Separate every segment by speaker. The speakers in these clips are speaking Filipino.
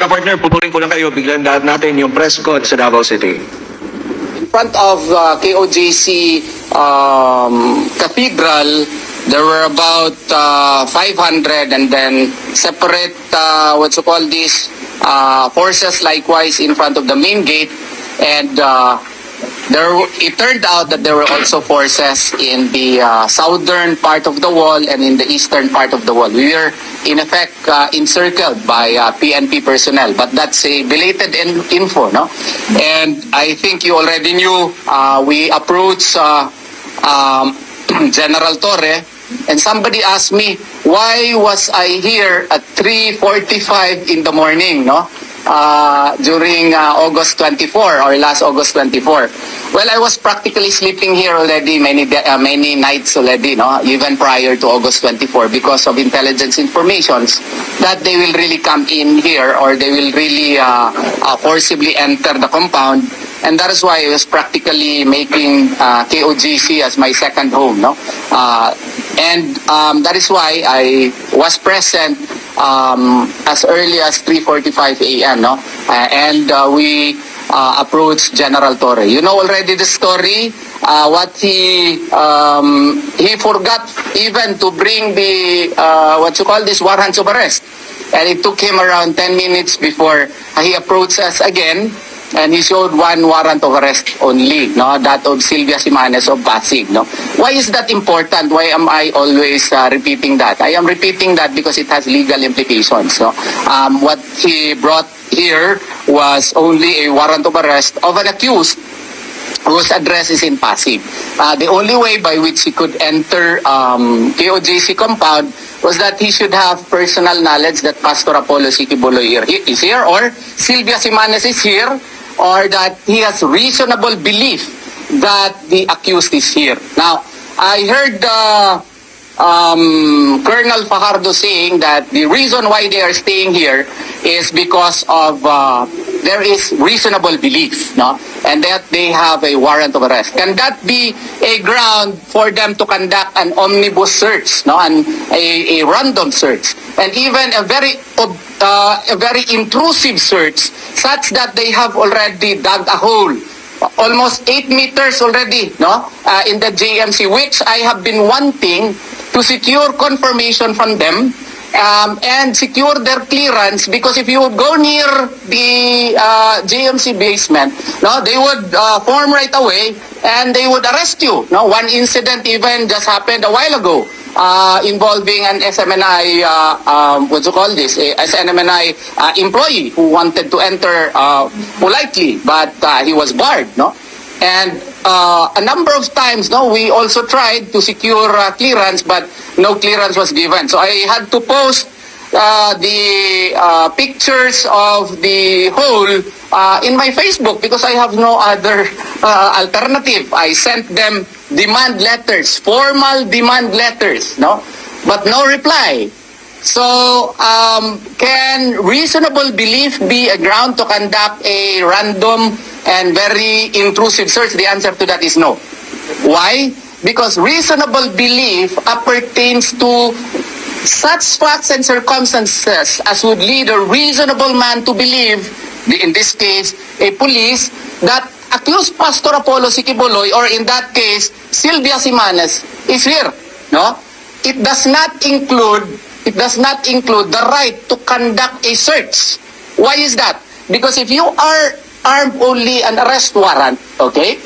Speaker 1: ka-partner, pupulin ko lang kayo, biglan lahat natin yung press con sa Davao City.
Speaker 2: In front of KOJC Cathedral, there were about 500, and then separate, forces likewise in front of the main gate. And it turned out that there were also forces in the southern part of the wall and in the eastern part of the wall. We were in effect encircled by PNP personnel, but that's a belated info, no? And I think you already knew we approached General Torre, and somebody asked me, why was I here at 3:45 in the morning, no? During August 24 or last August 24. Well, I was practically sleeping here already many nights already, no? Even prior to August 24, because of intelligence informations that they will really come in here, or they will really forcibly enter the compound. And that is why I was practically making KOJC as my second home, no? And that is why I was present as early as 3:45 a.m. No, and we approached General Torre. You know already the story. What he forgot even to bring the warrants of arrest, and it took him around 10 minutes before he approached us again. And he showed one warrant of arrest only, no, that of Sylvia Simanes of Pasig, no. Why is that important? Why am I always repeating that? I am repeating that because it has legal implications, no. What he brought here was only a warrant of arrest of an accused whose address is in Pasig. The only way by which he could enter KOJC compound was that he should have personal knowledge that Pastor Apollo Sikibuloy is here, or Sylvia Simanes is here, or that he has reasonable belief that the accused is here. Now, I heard Colonel Fajardo saying that the reason why they are staying here is because of there is reasonable belief, no, and that they have a warrant of arrest. Can that be a ground for them to conduct an omnibus search, no, and a random search, and even a very intrusive search, such that they have already dug a hole almost 8 meters already, no, in the JMC, which I have been wanting to secure confirmation from them and secure their clearance, because if you would go near the JMC basement, no, they would form right away and they would arrest you. No, one incident even just happened a while ago involving an SMNI SMNI employee who wanted to enter politely, but he was barred, no. And a number of times, no, we also tried to secure clearance, but no clearance was given. So I had to post the pictures of the hole in my Facebook, because I have no other alternative. I sent them demand letters, formal demand letters, no, but no reply. So, can reasonable belief be a ground to conduct a random and very intrusive search? The answer to that is no. Why? Because reasonable belief appertains to such facts and circumstances as would lead a reasonable man to believe, in this case, a police, that accused Pastor Apollo Sikibuloy, or in that case, Sylvia Simanes, is here. No? It does not include the right to conduct a search. Why is that? Because if you are armed only an arrest warrant, okay,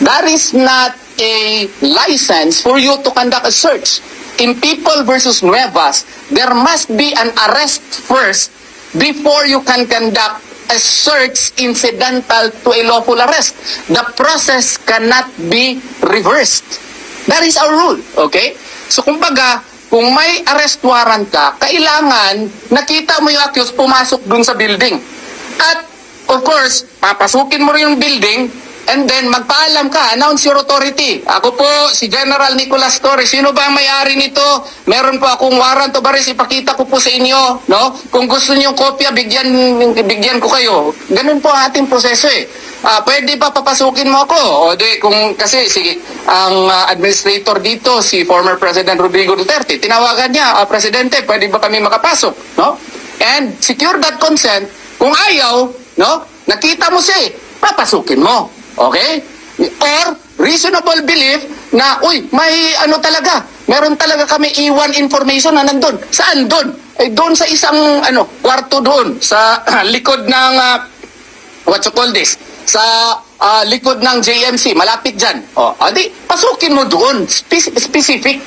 Speaker 2: that is not a license for you to conduct a search. In People versus Nuevas, there must be an arrest first before you can conduct a search incidental to a lawful arrest. The process cannot be reversed. That is our rule, okay? So kumbaga, kung may arrest warrant ka, kailangan nakita mo yung accused pumasok dun sa building. At of course, papasukin mo rin yung building, and then magpaalam ka, announce your authority. Ako po, si General Nicolas Torres. Sino ba ang may-ari nito? Meron po akong warrant of arrest, ipakita ko po sa inyo, no? Kung gusto niyo yung kopya, bigyan ko kayo. Ganun po ang ating proseso eh. Pwede ba papasukin mo ako? O di, kung kasi ang administrator dito, si former President Rodrigo Duterte, tinawagan niya, Presidente, pwede ba kami makapasok? No? And secure that consent Kung ayaw, no, nakita mo siya, papasukin mo. Okay? Or reasonable belief na, uy, may ano talaga, meron talaga kami iwan information na nandun. Saan doon? Eh, doon sa isang kwarto doon, sa likod ng, what you call this, sa likod ng JMC, malapit dyan. Adi, pasukin mo doon, specific.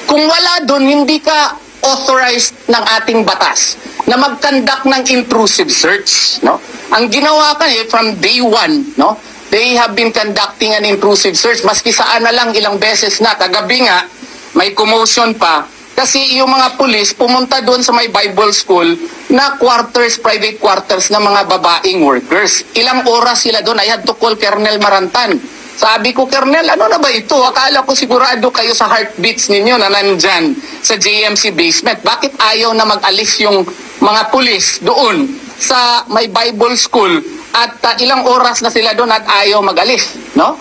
Speaker 2: Kung wala doon, hindi ka authorized ng ating batas na mag-conduct ng intrusive search. No? Ang ginawa from day one, no? They have been conducting an intrusive search. Maski saan na lang ilang beses na. Kagabi nga, may commotion pa. Kasi yung mga pulis pumunta doon sa may Bible school na quarters, private quarters ng mga babaeng workers. Ilang oras sila doon. I had to call Colonel Marantan. Sabi ko, Colonel, ano na ba ito? Akala ko sigurado kayo sa heartbeats ninyo na nandyan sa JMC basement. Bakit ayaw na mag-alis yung mga pulis doon sa may Bible school at ilang oras na sila doon at ayaw mag-alis? No?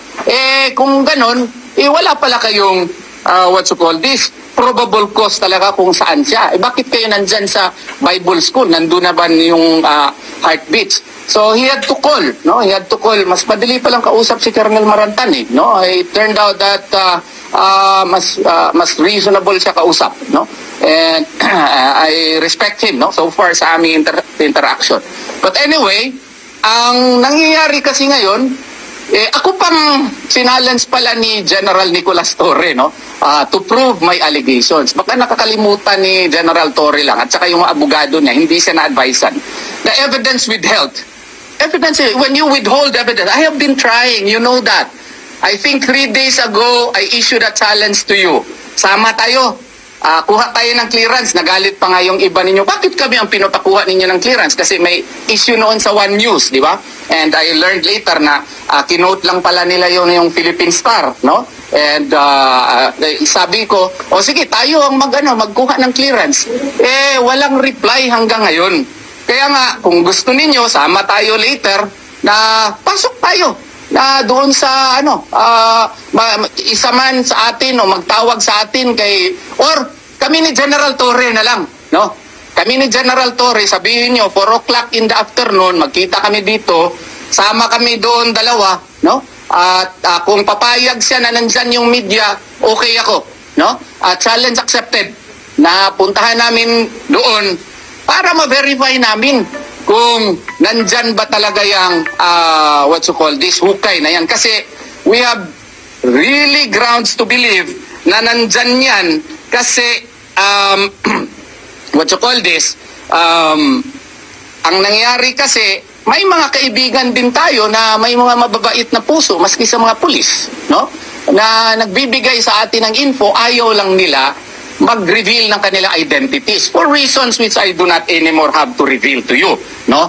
Speaker 2: Kung ganon, wala pala kayong, what you call this, probable cause talaga kung saan siya. Bakit kayo nandyan sa Bible school? Nandun na ba yung heartbeats? So he had to call, no? He had to call. Mas madali pa lang kausap si Colonel Marantan, no? It turned out that mas reasonable siya kausap, no? And I respect him, no? So far sa aming interaction. But anyway, ang nangyayari kasi ngayon, ako pang sinalance pala ni General Nicolas Torre, no? To prove my allegations. Baka nakakalimutan ni General Torre lang at saka yung mga abogado niya, hindi siya na-advisean. The evidence withheld. When you withhold evidence, I have been trying, you know that. I think 3 days ago, I issued a challenge to you. Sama tayo. Kuha tayo ng clearance. Nagalit pa nga yung iba ninyo. Bakit kami ang pinapakuha ninyo ng clearance? Kasi may issue noon sa One News, di ba? And I learned later na kinote lang pala nila yung Philippine Star, no? And sabi ko, sige, tayo ang magkuha ng clearance. Walang reply hanggang ngayon. Kaya nga, kung gusto ninyo, sama tayo later na pasok tayo na doon sa isa man sa atin o magtawag sa atin or kami ni General Torre na lang, no? Kami ni General Torre, sabihin nyo 4 o'clock in the afternoon, magkita kami dito, sama kami doon dalawa, no? At kung papayag siya na nandyan yung media, okay ako, no? Challenge accepted na puntahan namin doon para ma-verify namin kung nandyan ba talaga yung what you call this, hukay na yan. Kasi we have really grounds to believe na nandyan yan kasi what you call this, ang nangyari kasi may mga kaibigan din tayo na may mga mababait na puso maski sa mga pulis, no? Na nagbibigay sa atin ng info, ayaw lang nila mag-reveal ng kanilang identities for reasons which I do not anymore have to reveal to you, no?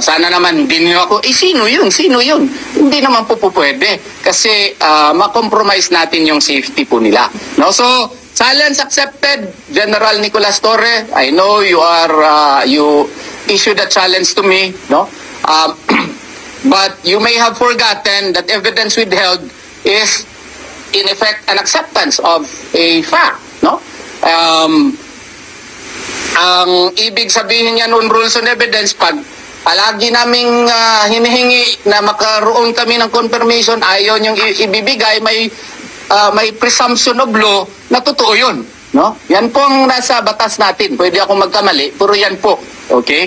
Speaker 2: Sana naman hindi niyo ako, sino yun? Hindi naman po pwede kasi ma-compromise natin yung safety po nila, no? So, challenge accepted, General Nicolas Torre. I know you issued a challenge to me, no? But you may have forgotten that evidence withheld is in effect an acceptance of a fact, no? Ang ibig sabihin niya noon, rules on evidence, pag palagi naming hinihingi na makaroon kami ng confirmation, ayaw niyong ibibigay, may presumption of law na totoo yun, no? Yan po ang nasa batas natin. Pwede ako magkamali, pero yan po, okay?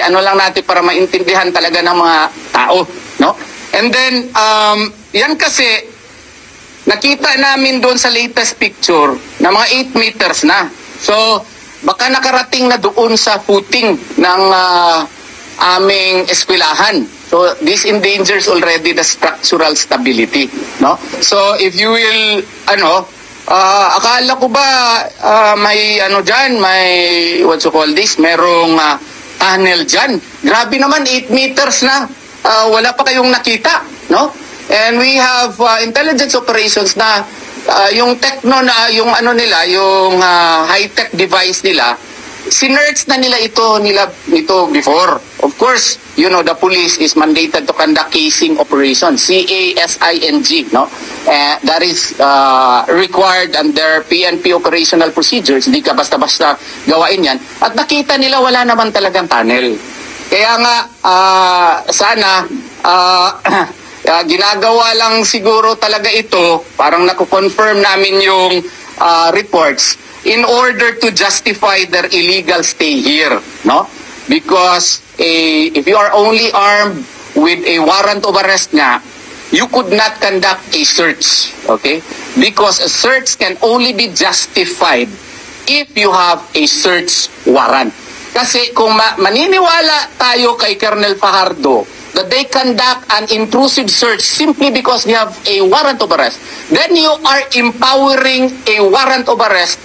Speaker 2: Lang natin para maintindihan talaga ng mga tao, no? And then, yan kasi nakita namin doon sa latest picture na mga 8 meters na. So, baka nakarating na doon sa footing ng aming eskwelahan. So, this endangers already the structural stability, no? So, if you will, akala ko ba may dyan, may, what you call this, merong tunnel dyan. Grabe naman, 8 meters na. Wala pa kayong nakita, no? And we have intelligence operations na yung yung high-tech device nila, sinerch na nila ito before. Of course, the police is mandated to conduct casing operations, CASING, no? That is required under PNP operational procedures. Hindi ka basta-basta gawain yan. At nakita nila wala naman talagang tunnel. Kaya nga, sana, ginagawa lang siguro talaga ito, parang nakukonfirm namin yung reports, in order to justify their illegal stay here, no? Because if you are only armed with a warrant of arrest nga, you could not conduct a search, okay? Because a search can only be justified if you have a search warrant. Kasi kung maniniwala tayo kay Colonel Fajardo that they conduct an intrusive search simply because they have a warrant of arrest, then you are empowering a warrant of arrest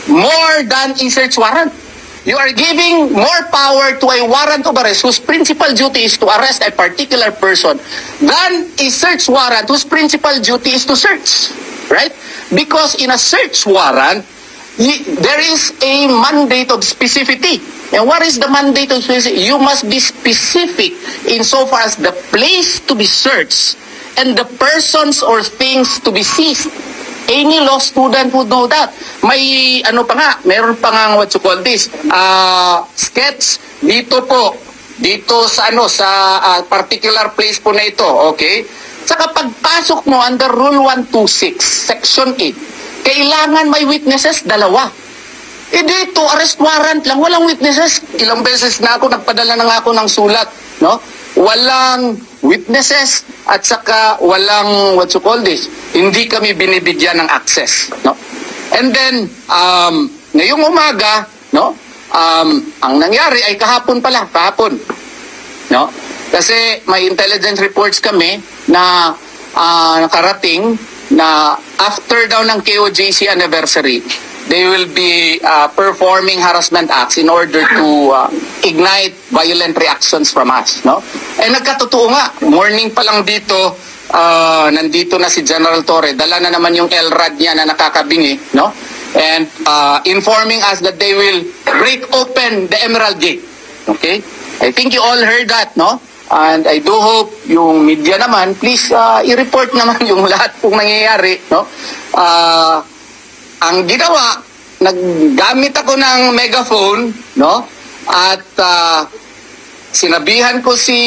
Speaker 2: more than a search warrant. You are giving more power to a warrant of arrest whose principal duty is to arrest a particular person than a search warrant whose principal duty is to search. Right? Because in a search warrant, there is a mandate of specificity. And what is the mandate of specificity? You must be specific insofar as the place to be searched and the persons or things to be seized. Any law student would know that. May ano pa nga, meron pa nga what you call this, sketch dito po, dito sa ano sa particular place po na ito, okay? Saka pagpasok mo under Rule 126, Section 8, kailangan may witnesses, dalawa. Eh dito, arrest warrant lang, walang witnesses. Ilang beses na ako, nagpadala na nga ako ng sulat, no? Walang witnesses at saka walang what you call this, hindi kami binibigyan ng access, no? And then ngayong umaga, no, ang nangyari ay kahapon, no? Kasi may intelligence reports kami na nakarating na after daw ng KOJC anniversary, they will be performing harassment acts in order to ignite violent reactions from us, no? Eh nagkatotoo nga, morning pa lang dito, nandito na si General Torre, dala na naman yung LRAD niya na nakakabingi, no? And informing us that they will break open the Emerald Gate. Okay? I think you all heard that, no? And I do hope yung media naman, please i-report naman yung lahat pong nangyayari, no? Ang ginawa, naggamit ako ng megaphone, no? At sinabihan ko si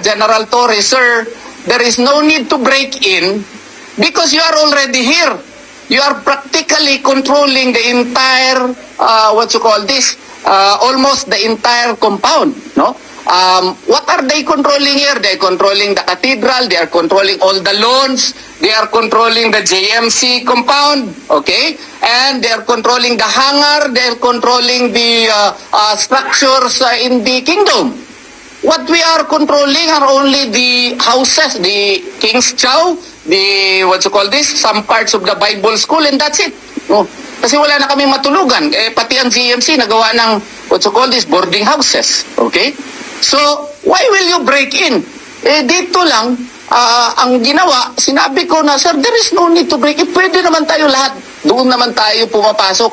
Speaker 2: General Torres, "Sir, there is no need to break in because you are already here. You are practically controlling the entire, almost the entire compound, no? What are they controlling here? They are controlling the cathedral, they are controlling all the lawns, they are controlling the JMC compound, okay? And they are controlling the hangar, they are controlling the structures in the kingdom. What we are controlling are only the houses, the King's Chow, the, some parts of the Bible school, and that's it. Oh, kasi wala na kaming matulugan. Pati ang GMC nagawa ng, boarding houses, okay? So, why will you break in? Dito lang, ang ginawa, sinabi ko na, "Sir, there is no need to break in. Pwede naman tayo lahat. Doon naman tayo pumapasok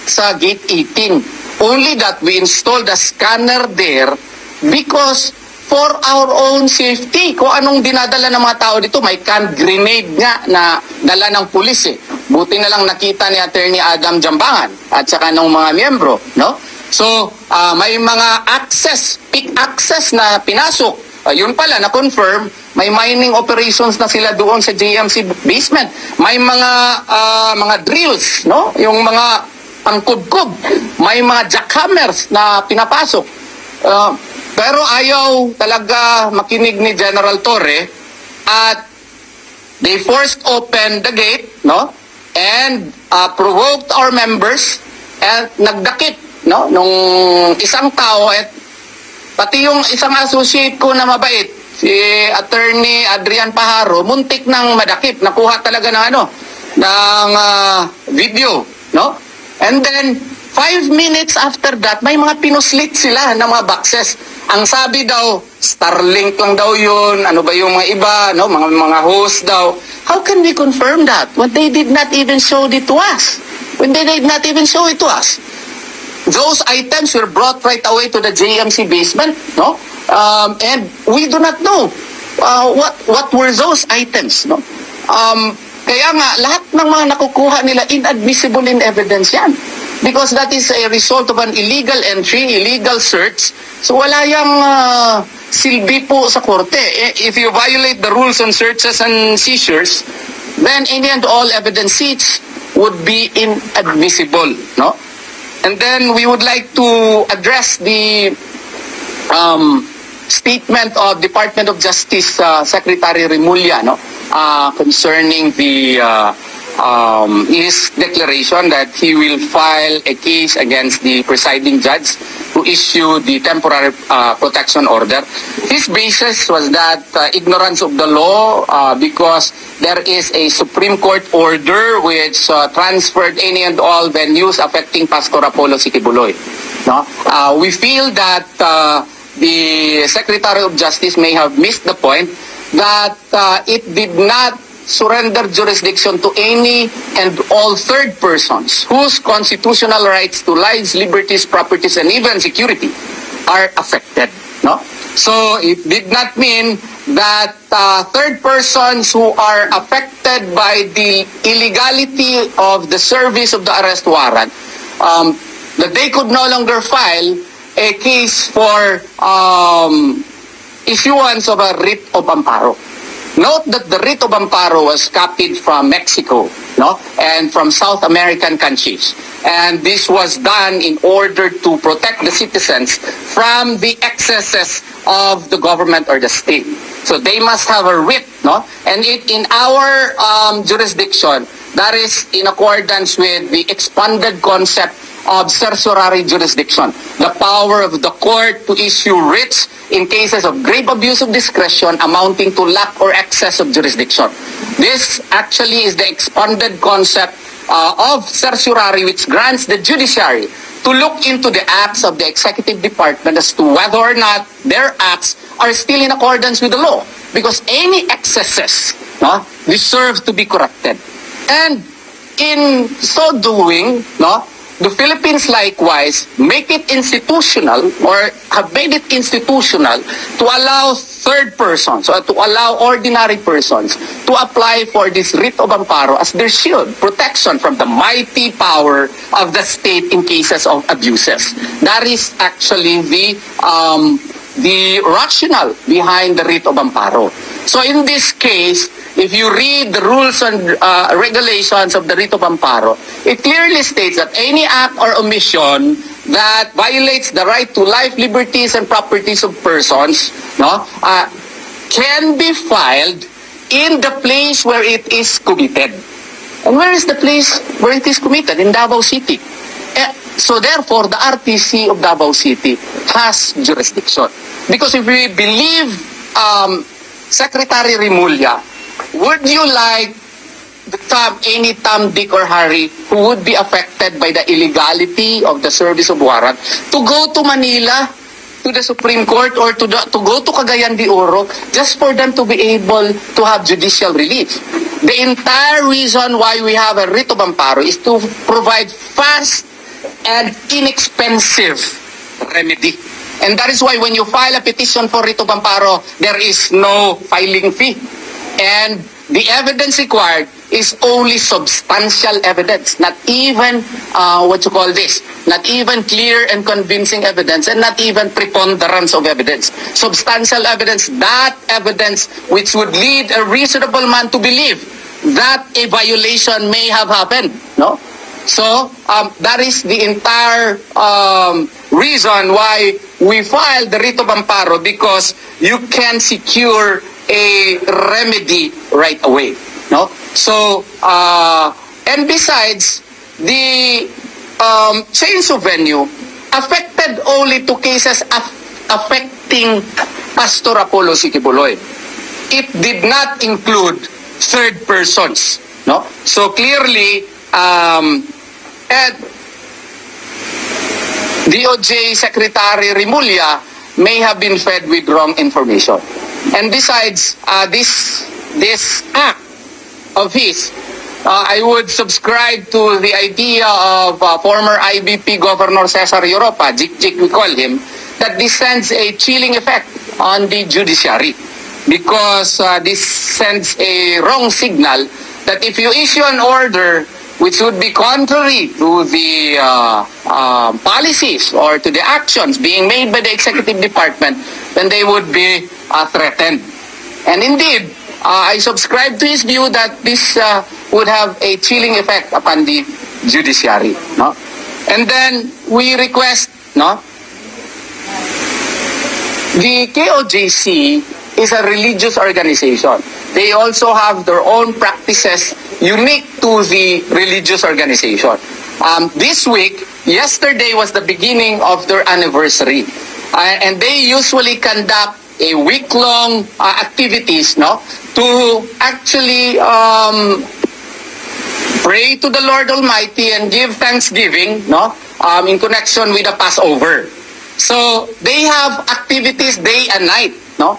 Speaker 2: sa gate 18. Only that we installed a scanner there because for our own safety." Kung anong dinadala ng mga tao dito, may canned grenade nga na dala ng pulis eh. Buti na lang nakita ni Attorney Adam Jambangan at saka ng mga miyembro, no? So, may mga peak access na pinasok. Yun pala, na-confirm, may mining operations na sila doon sa JMC basement. May mga drills, no? Yung mga pangkubkub. May mga jackhammers na pinapasok. Pero ayaw talaga makinig ni General Torre at they forced open the gate, no? And provoked our members and nagdakip, no, nung isang tao at pati yung isang associate ko na mabait, si Attorney Adrian Pajaro, muntik nang madakip, nakuha talaga ng video, no? And then 5 minutes after that, may mga pinuslit sila ng mga boxes. Ang sabi daw, Starlink lang daw yun, ano ba yung mga iba, no? Mga host daw. How can we confirm that when they did not even show it to us? When they did not even show it to us? Those items were brought right away to the JMC basement, no? And we do not know what were those items, no? Kaya nga, lahat ng mga nakukuha nila, inadmissible in evidence yan. because that is a result of an illegal entry, illegal search. So wala yang silbi po sa korte. If you violate the rules on searches and seizures, then any and all evidence seized would be inadmissible, no? And then we would like to address the statement of Department of Justice Secretary Remulla, no, concerning the his declaration that he will file a case against the presiding judge who issued the temporary protection order. His basis was that ignorance of the law, because there is a Supreme Court order which transferred any and all venues affecting Pastor Apollo Sikibuloy. No? We feel that the Secretary of Justice may have missed the point that it did not surrender jurisdiction to any and all third persons whose constitutional rights to lives, liberties, properties, and even security are affected. No? So it did not mean that third persons who are affected by the illegality of the service of the arrest warrant, that they could no longer file a case for issuance of a writ of amparo. Note that the writ of amparo was copied from Mexico, no, and from South American countries. And this was done in order to protect the citizens from the excesses of the government or the state. So they must have a writ, no? And in our jurisdiction, that is in accordance with the expanded concept of certiorari jurisdiction, the power of the court to issue writs in cases of grave abuse of discretion amounting to lack or excess of jurisdiction. This actually is the expanded concept of certiorari, which grants the judiciary to look into the acts of the executive department as to whether or not their acts are still in accordance with the law, because any excesses deserve to be corrected. And in so doing, the Philippines likewise make it institutional, or have made it institutional, to allow third persons, or to allow ordinary persons to apply for this writ of amparo as their shield, protection from the mighty power of the state in cases of abuses. That is actually the rationale behind the writ of amparo. So in this case, if you read the rules and regulations of the writ of amparo, it clearly states that any act or omission that violates the right to life, liberties, and properties of persons, can be filed in the place where it is committed. And where is the place where it is committed? In Davao City. So therefore, the RTC of Davao City has jurisdiction. Because if we believe Secretary Remulla, would you like any Tom, Dick, or Harry who would be affected by the illegality of the service of warrant to go to Manila, to the Supreme Court, or to go to Cagayan de Oro just for them to be able to have judicial relief? The entire reason why we have a writ of amparo is to provide fast and inexpensive remedy. And that is why when you file a petition for writ of amparo, there is no filing fee. And the evidence required is only substantial evidence, not even, not even clear and convincing evidence, and not even preponderance of evidence. Substantial evidence, that evidence which would lead a reasonable man to believe that a violation may have happened, no? So, that is the entire reason why we filed the writ of amparo, because you can secure a remedy right away, no? So, and besides, the change of venue affected only to cases affecting Pastor Apollo Sikibuloy. It did not include third persons, no? So clearly, DOJ Secretary Remulla may have been fed with wrong information. And besides, this act of his, I would subscribe to the idea of former IBP Governor Cesar Europa, Jik we call him, that this sends a chilling effect on the judiciary, because this sends a wrong signal that if you issue an order which would be contrary to the policies or to the actions being made by the executive department, then they would be threatened. And indeed, I subscribe to his view that this would have a chilling effect upon the judiciary. No? And then we request, no? The KOJC is a religious organization. They also have their own practices unique to the religious organization. This week, yesterday was the beginning of their anniversary. And they usually conduct a week-long activities, no, to actually pray to the Lord Almighty and give thanksgiving, no, in connection with the Passover. So they have activities day and night, no.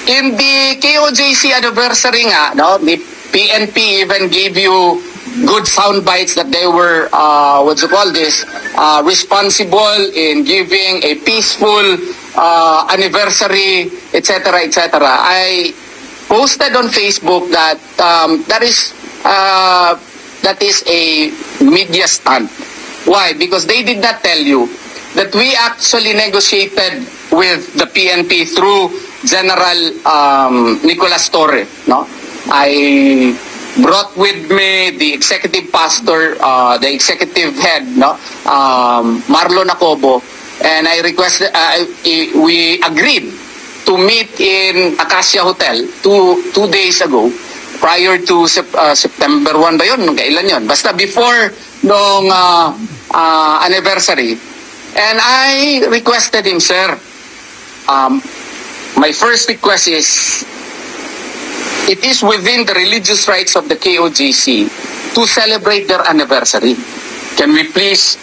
Speaker 2: In the KOJC anniversary nga, no, the PNP even gave you good sound bites that they were, responsible in giving a peaceful anniversary, etc., etc. I posted on Facebook that that is a media stunt. Why? Because they did not tell you that we actually negotiated with the PNP through General Nicolas Torre. No, I brought with me the executive pastor, the executive head, no, Marlon Acobo, and I requested, we agreed to meet in Acacia Hotel two days ago, prior to September 1 ba yun? Kailan yun? Basta before nung anniversary. And I requested him, sir, my first request is, it is within the religious rights of the KOJC to celebrate their anniversary. Can we please,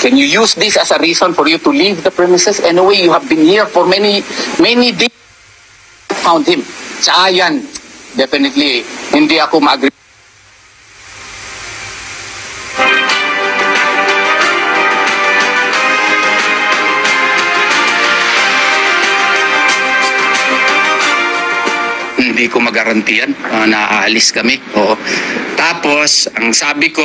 Speaker 2: can you use this as a reason for you to leave the premises? Anyway, you have been here for many days. Found him. Tsaka yan, definitely, hindi ako ma-agree. Hindi ko magarantiyan na aalis kami. Oo. Tapos, ang sabi ko,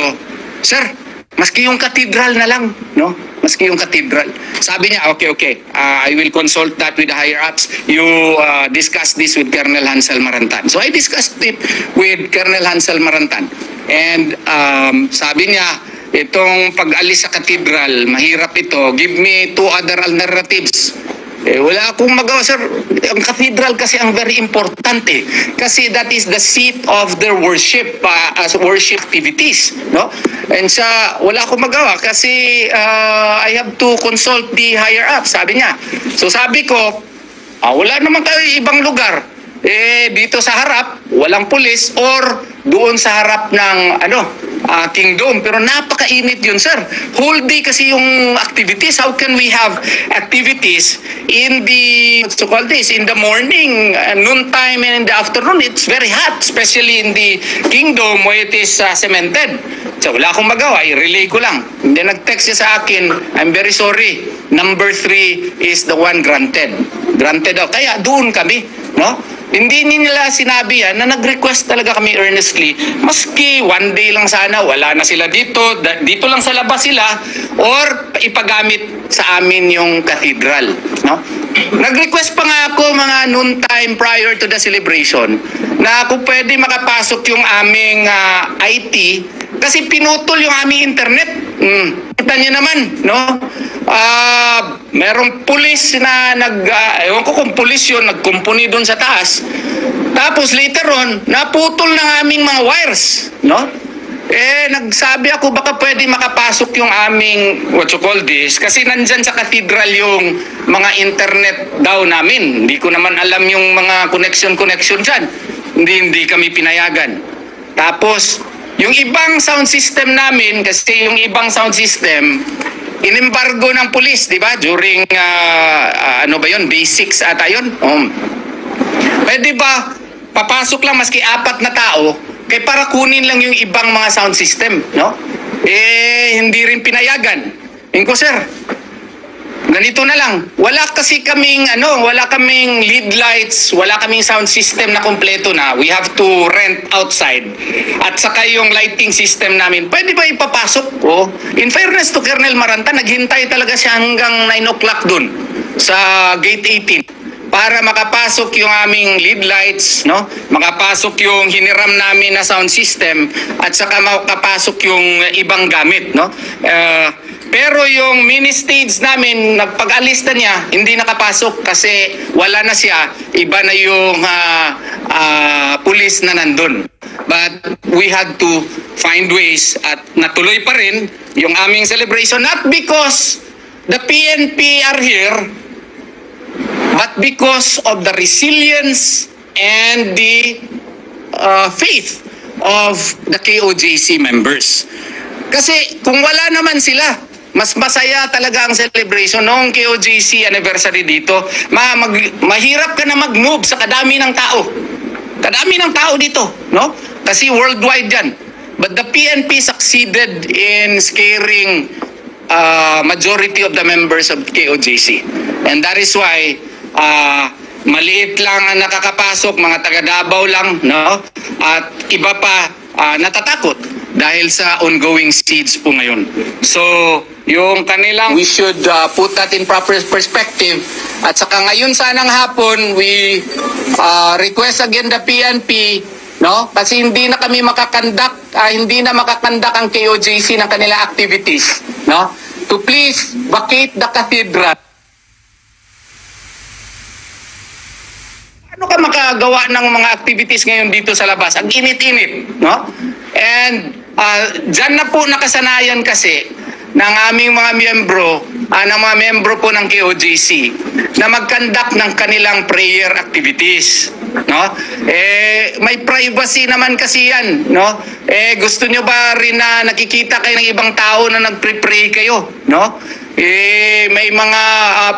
Speaker 2: sir, maski yung katedral na lang, no? Maski yung katedral. Sabi niya, okay, I will consult that with the higher-ups. You discuss this with Colonel Hansel Marantan. So I discussed it with Colonel Hansel Marantan. And sabi niya, itong pag-alis sa katedral, mahirap ito. Give me two other alternatives. Wala akong magawa, sir. Ang cathedral kasi ang very importante. Kasi that is the seat of their worship, as worship activities, no? And wala akong magawa kasi I have to consult the higher up, sabi niya. So sabi ko, wala naman kayo ibang lugar. Dito sa harap, walang pulis, or doon sa harap ng Kingdom. Pero napakainit yun, sir. Whole day kasi yung activities. How can we have activities in the, in the morning, noontime, and in the afternoon? It's very hot, especially in the Kingdom where it is cemented. So wala akong magawa, i-relay ko lang. Hindi nag-text siya sa akin, I'm very sorry. Number 3 is the one granted. Granted daw. Kaya doon kami, no? Hindi nila sinabi yan na nag-request talaga kami earnestly. Maski one day lang sana, wala na sila dito lang sa labas sila, or ipagamit sa amin yung cathedral. No? Nag-request pa nga ako mga noon time prior to the celebration na kung pwede makapasok yung aming IT kasi pinutol yung aming internet. Kita niyo naman, no? Merong pulis na ewan ko kung pulis yun, nagkumpuni doon sa taas. Tapos later on, naputol ng aming mga wires, no? Nagsabi ako baka pwede makapasok yung aming, kasi nandyan sa cathedral yung mga internet daw namin. Hindi ko naman alam yung mga connection dyan. Hindi kami pinayagan. Tapos, yung ibang sound system namin, kasi yung ibang sound system, in-embargo ng pulis, di ba? During, day 6 ata yun. Pwede ba, papasok lang maski 4 na tao, kaya para kunin lang yung ibang mga sound system, no? Hindi rin pinayagan. Inko, sir, ganito na lang. Wala kaming lead lights, wala kaming sound system na kompleto na. We have to rent outside. At saka yung lighting system namin, pwede ba ipapasok? Oh, in fairness to Colonel Maranta, naghintay talaga siya hanggang 9 o'clock dun sa gate 18 para makapasok yung aming lead lights, no? Makapasok yung hiniram namin na sound system at saka makapasok yung ibang gamit, no? Pero yung mini stage namin, nagpag-alis na niya, hindi nakapasok kasi wala na siya, iba na yung pulis na nandun. But we had to find ways at natuloy pa rin yung aming celebration, not because the PNP are here, but because of the resilience and the faith of the KOJC members. Kasi kung wala naman sila, mas masaya talaga ang celebration noong KOJC anniversary dito. Mahirap ka na mag-move sa kadami ng tao. Kadami ng tao dito, no? Kasi worldwide yan. But the PNP succeeded in scaring majority of the members of KOJC. And that is why maliit lang ang nakakapasok, mga taga Davao lang, no? At iba pa natatakot dahil sa ongoing siege po ngayon. So, yung kanilang... We should put that in proper perspective. At saka ngayon sanang hapon, we request again the PNP, no? Kasi hindi na kami makakandak, hindi na makakandak ang KOJC ng kanila activities, no? To please vacate the cathedral. Ano ka makagawa ng mga activities ngayon dito sa labas? Ang init-init, no? And dyan na po nakasanayan kasi ng aming mga miyembro po ng KOJC na mag-conduct ng kanilang prayer activities, no? May privacy naman kasi yan, no? Gusto nyo ba rin na nakikita kayo ng ibang tao na nagpre-pray kayo, no? May mga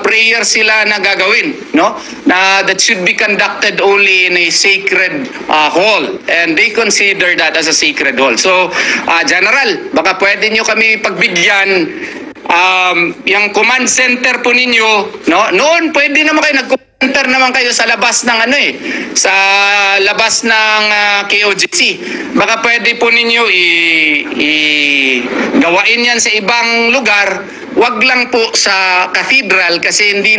Speaker 2: prayer sila na gagawin, no? That should be conducted only in a sacred hall, and they consider that as a sacred hall. So, General, baka pwede nyo kami pagbigyan yung command center po ninyo, no? Noon pwede naman kayo nag-center naman kayo sa labas ng sa labas ng KOJC. Baka pwede po ninyo gawain yan sa ibang lugar. Wag lang po sa cathedral kasi hindi